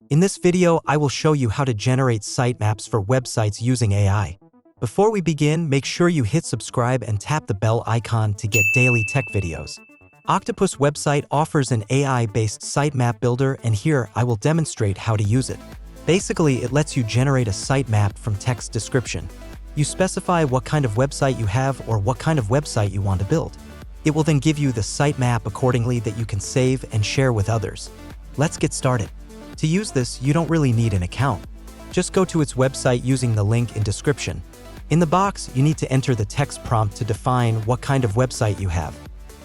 In this video, I will show you how to generate sitemaps for websites using AI. Before we begin, make sure you hit subscribe and tap the bell icon to get daily tech videos. Octopus website offers an AI-based sitemap builder, and here I will demonstrate how to use it. Basically, it lets you generate a sitemap from text description. You specify what kind of website you have or what kind of website you want to build. It will then give you the sitemap accordingly that you can save and share with others. Let's get started. To use this, you don't really need an account. Just go to its website using the link in description. In the box, you need to enter the text prompt to define what kind of website you have.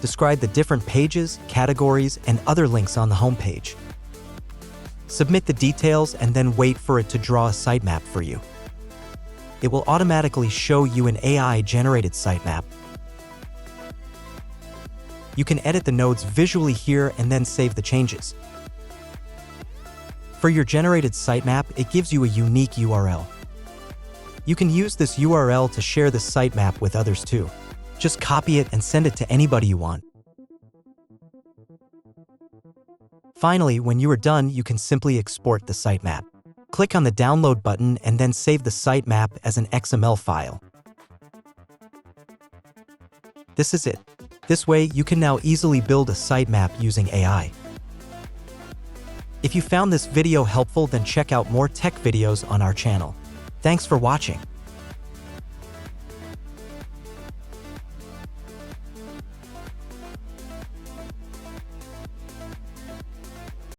Describe the different pages, categories, and other links on the homepage. Submit the details and then wait for it to draw a sitemap for you. It will automatically show you an AI-generated sitemap. You can edit the nodes visually here and then save the changes. For your generated sitemap, it gives you a unique URL. You can use this URL to share the sitemap with others too. Just copy it and send it to anybody you want. Finally, when you are done, you can simply export the sitemap. Click on the download button and then save the sitemap as an XML file. This is it. This way, you can now easily build a sitemap using AI. If you found this video helpful, then check out more tech videos on our channel. Thanks for watching.